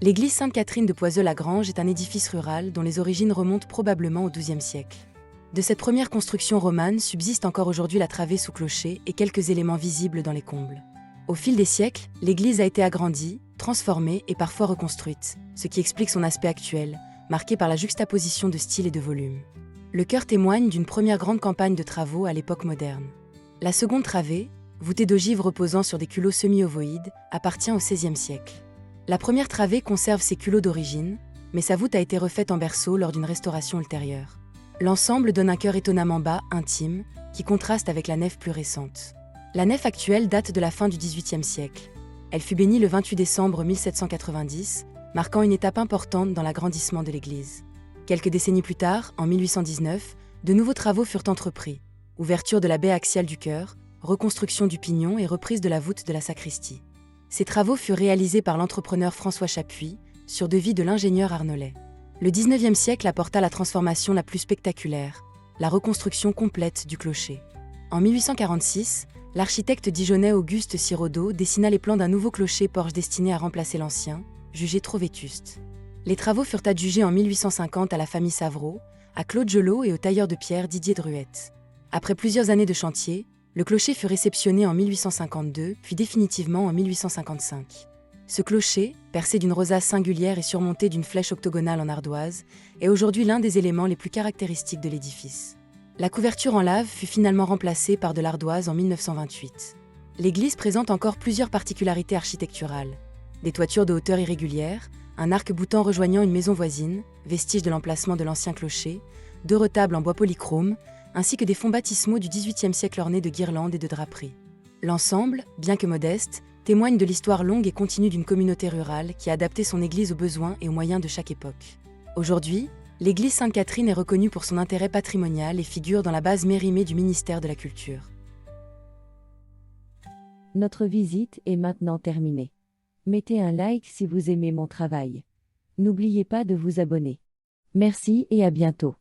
L'église Sainte-Catherine de Poiseux-la-Grange est un édifice rural dont les origines remontent probablement au XIIe siècle. De cette première construction romane subsiste encore aujourd'hui la travée sous clocher et quelques éléments visibles dans les combles. Au fil des siècles, l'église a été agrandie, transformée et parfois reconstruite, ce qui explique son aspect actuel, marqué par la juxtaposition de style et de volume. Le chœur témoigne d'une première grande campagne de travaux à l'époque moderne. La seconde travée, voûtée d'ogives reposant sur des culots semi-ovoïdes, appartient au XVIe siècle. La première travée conserve ses culots d'origine, mais sa voûte a été refaite en berceau lors d'une restauration ultérieure. L'ensemble donne un chœur étonnamment bas, intime, qui contraste avec la nef plus récente. La nef actuelle date de la fin du XVIIIe siècle. Elle fut bénie le 28 décembre 1790, marquant une étape importante dans l'agrandissement de l'église. Quelques décennies plus tard, en 1819, de nouveaux travaux furent entrepris. Ouverture de la baie axiale du chœur, reconstruction du pignon et reprise de la voûte de la sacristie. Ces travaux furent réalisés par l'entrepreneur François Chapuis, sur devis de l'ingénieur Arnollet. Le XIXe siècle apporta la transformation la plus spectaculaire, la reconstruction complète du clocher. En 1846, l'architecte dijonnais Auguste Siraudot dessina les plans d'un nouveau clocher-porche destiné à remplacer l'ancien, jugé trop vétuste. Les travaux furent adjugés en 1850 à la famille Savreau, à Claude Gelot et au tailleur de pierre Didier Druette. Après plusieurs années de chantier, le clocher fut réceptionné en 1852, puis définitivement en 1855. Ce clocher, percé d'une rosace singulière et surmonté d'une flèche octogonale en ardoise, est aujourd'hui l'un des éléments les plus caractéristiques de l'édifice. La couverture en lave fut finalement remplacée par de l'ardoise en 1928. L'église présente encore plusieurs particularités architecturales. Des toitures de hauteur irrégulière, un arc-boutant rejoignant une maison voisine, vestige de l'emplacement de l'ancien clocher, 2 retables en bois polychrome, ainsi que des fonds baptismaux du XVIIIe siècle ornés de guirlandes et de draperies. L'ensemble, bien que modeste, témoigne de l'histoire longue et continue d'une communauté rurale qui a adapté son église aux besoins et aux moyens de chaque époque. Aujourd'hui, l'église Sainte-Catherine est reconnue pour son intérêt patrimonial et figure dans la base mérimée du ministère de la Culture. Notre visite est maintenant terminée. Mettez un like si vous aimez mon travail. N'oubliez pas de vous abonner. Merci et à bientôt.